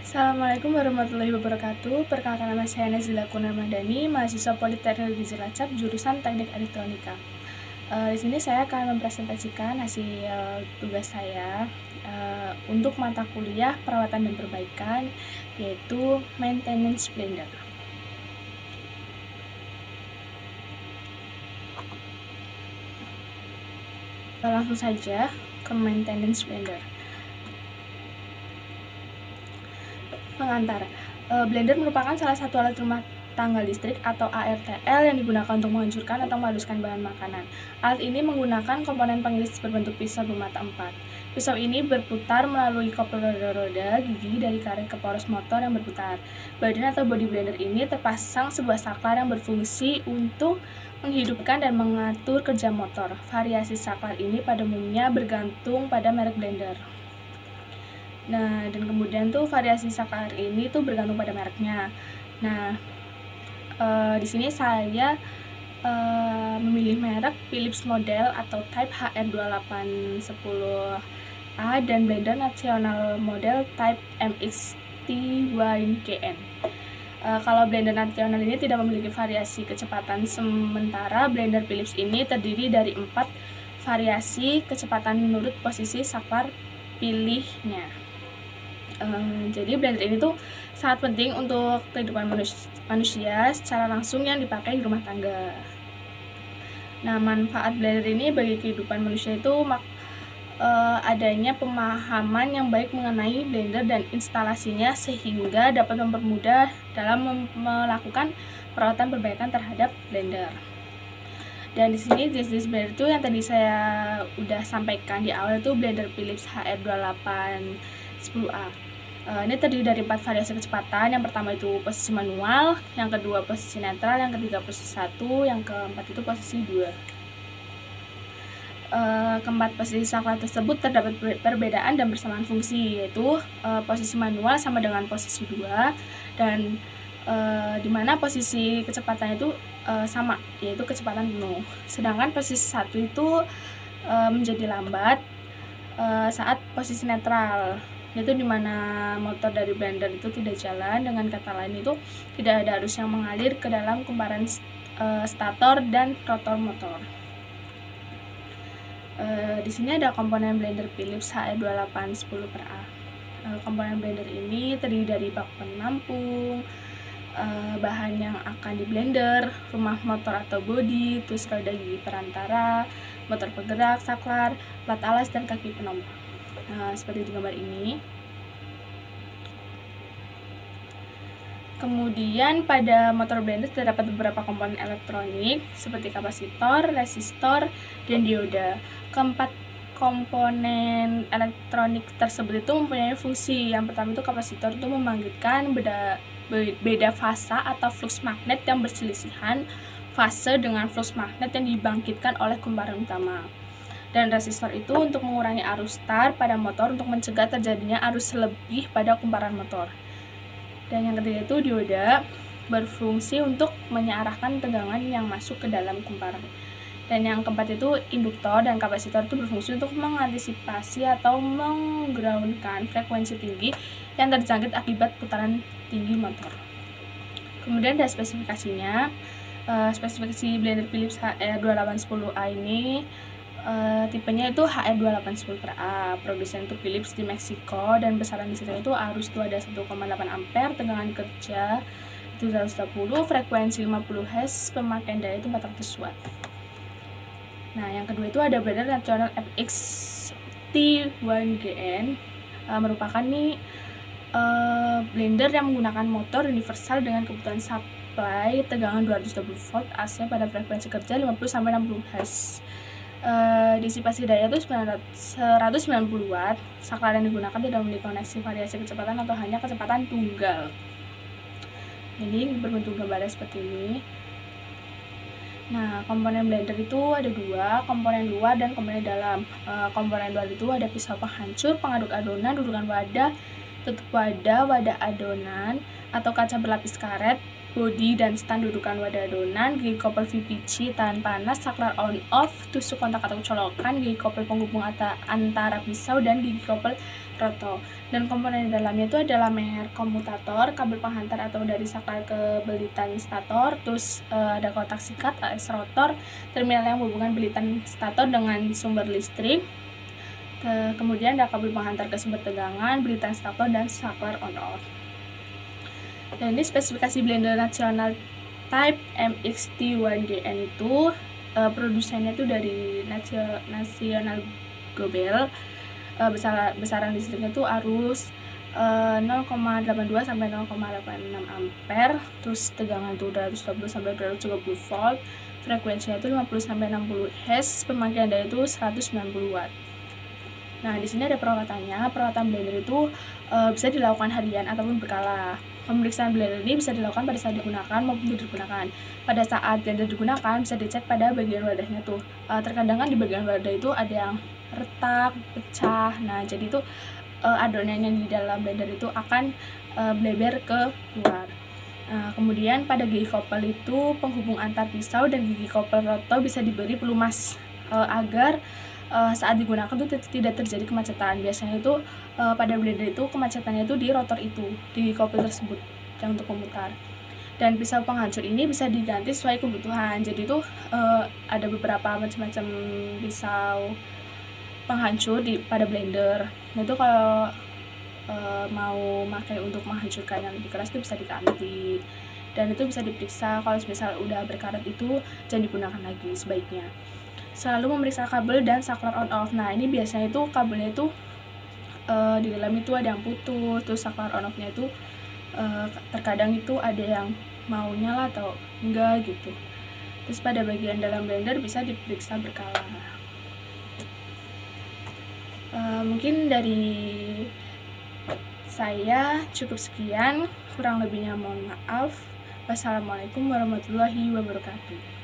Assalamualaikum warahmatullahi wabarakatuh. Perkenalkan, nama saya Nazila Kurniamadani, mahasiswa Politeknik Negeri Cilacap, jurusan Teknik Elektronika. Di sini saya akan mempresentasikan hasil tugas saya untuk mata kuliah perawatan dan perbaikan, yaitu Maintenance Blender. Langsung saja ke Maintenance Blender. Pengantar. Blender merupakan salah satu alat rumah tangga listrik atau ARTL yang digunakan untuk menghancurkan atau menghaluskan bahan makanan. Alat ini menggunakan komponen pengiris berbentuk pisau bermata 4. Pisau ini berputar melalui kopel roda-roda gigi dari karet ke poros motor yang berputar. Badan atau bodi blender ini terpasang sebuah saklar yang berfungsi untuk menghidupkan dan mengatur kerja motor. Variasi saklar ini pada umumnya bergantung pada merek blender. Nah, dan kemudian tuh variasi saklar ini tuh bergantung pada mereknya. Nah, di sini saya memilih merek Philips model atau type HR2810A dan blender nasional model type MXT1GN. Kalau blender nasional ini tidak memiliki variasi kecepatan, sementara blender Philips ini terdiri dari 4 variasi kecepatan menurut posisi saklar pilihnya. Jadi blender ini tuh sangat penting untuk kehidupan manusia secara langsung yang dipakai di rumah tangga. Nah, manfaat blender ini bagi kehidupan manusia itu adanya pemahaman yang baik mengenai blender dan instalasinya sehingga dapat mempermudah dalam melakukan perawatan perbaikan terhadap blender. Dan di sini jenis blender itu yang tadi saya udah sampaikan di awal itu blender Philips HR2810A. Ini terdiri dari 4 variasi kecepatan. Yang pertama itu posisi manual, yang kedua posisi netral, yang ketiga posisi 1, yang keempat itu posisi 2. Keempat posisi saklar tersebut terdapat perbedaan dan bersamaan fungsi, yaitu posisi manual sama dengan posisi 2 dan dimana posisi kecepatan itu sama, yaitu kecepatan penuh. Sedangkan posisi 1 itu menjadi lambat saat posisi netral, yaitu dimana motor dari blender itu tidak jalan. Dengan kata lain itu tidak ada arus yang mengalir ke dalam kumparan stator dan rotor motor. Di sini ada komponen blender Philips HR2810A. Komponen blender ini terdiri dari bak penampung, bahan yang akan di blender, rumah motor atau bodi, terus roda gigi perantara, motor penggerak, saklar, plat alas, dan kaki penopang. Seperti di gambar ini. Kemudian pada motor blender terdapat beberapa komponen elektronik seperti kapasitor, resistor, dan dioda. Keempat komponen elektronik tersebut itu mempunyai fungsi. Yang pertama itu kapasitor itu membangkitkan beda fasa atau flux magnet yang berselisihan fase dengan flux magnet yang dibangkitkan oleh kumparan utama. Dan resistor itu untuk mengurangi arus star pada motor untuk mencegah terjadinya arus lebih pada kumparan motor. Dan yang ketiga itu dioda berfungsi untuk mengarahkan tegangan yang masuk ke dalam kumparan. Dan yang keempat itu induktor dan kapasitor itu berfungsi untuk mengantisipasi atau menggroundkan frekuensi tinggi yang terjangkit akibat putaran tinggi motor. Kemudian ada spesifikasinya. Spesifikasi blender Philips HR2810A ini tipenya itu HR2810A, produsen itu Philips di Meksiko, dan besaran listriknya itu arus itu ada 1,8 ampere, tegangan kerja itu 120, frekuensi 50 Hz, pemakaian daya itu 400 watt. Nah, yang kedua itu ada blender nasional MXT1GN, merupakan nih blender yang menggunakan motor universal dengan kebutuhan supply tegangan 220 volt AC pada frekuensi kerja 50-60 Hz. Disipasi daya itu 190 watt. Saklar yang digunakan tidak memiliki koneksi variasi kecepatan atau hanya kecepatan tunggal. Jadi berbentuk gambarnya seperti ini. Nah, komponen blender itu ada 2, komponen luar dan komponen dalam. Komponen luar itu ada pisau penghancur, pengaduk adonan, dudukan wadah, tutup wadah, wadah adonan, atau kaca berlapis karet, body dan stand dudukan wadah adonan, gigi couple VPC tahan panas, saklar on off, tusuk kontak atau colokan, gigi couple penghubung antara pisau, dan gigi couple roto. Dan komponen di dalamnya itu adalah leher komutator, kabel penghantar atau dari saklar ke belitan stator, terus ada kotak sikat AS rotor, terminal yang menghubungkan belitan stator dengan sumber listrik. Kemudian ada kabel penghantar ke sumber tegangan, belitan stator, dan saklar on off. Dan ini spesifikasi blender nasional type MXT1GN itu produsennya itu dari National Gobel. Besaran listriknya itu arus 0,82 sampai 0,86 ampere, terus tegangan itu 220 sampai 230 volt, frekuensinya itu 50 sampai 60 Hz, pemakaian daya itu 190 watt. Nah, di sini ada perawatannya. Perawatan blender itu bisa dilakukan harian ataupun berkala. Pemeriksaan blender ini bisa dilakukan pada saat digunakan maupun tidak digunakan. Pada saat blender digunakan bisa dicek pada bagian wadahnya tuh. Terkadang kan di bagian wadah itu ada yang retak, pecah. Nah, jadi itu adonan yang di dalam blender itu akan bleber ke luar. Kemudian pada gigi couple itu penghubung antar pisau dan gigi couple roto bisa diberi pelumas agar saat digunakan itu tidak terjadi kemacetan. Biasanya itu pada blender itu kemacetannya itu di rotor itu, di couple tersebut yang untuk memutar. Dan pisau penghancur ini bisa diganti sesuai kebutuhan. Jadi itu ada beberapa macam-macam pisau penghancur pada blender. Nah, itu kalau mau pakai untuk menghancurkan yang lebih keras itu bisa diganti. Dan itu bisa diperiksa kalau misal udah berkarat itu jangan digunakan lagi sebaiknya. Selalu memeriksa kabel dan saklar on off. Nah, ini biasanya itu kabelnya itu di dalam itu ada yang putus, terus saklar on off-nya itu terkadang itu ada yang mau nyala atau enggak gitu. Terus pada bagian dalam blender bisa diperiksa berkala. Mungkin dari saya cukup sekian, kurang lebihnya mohon maaf. Wassalamualaikum warahmatullahi wabarakatuh.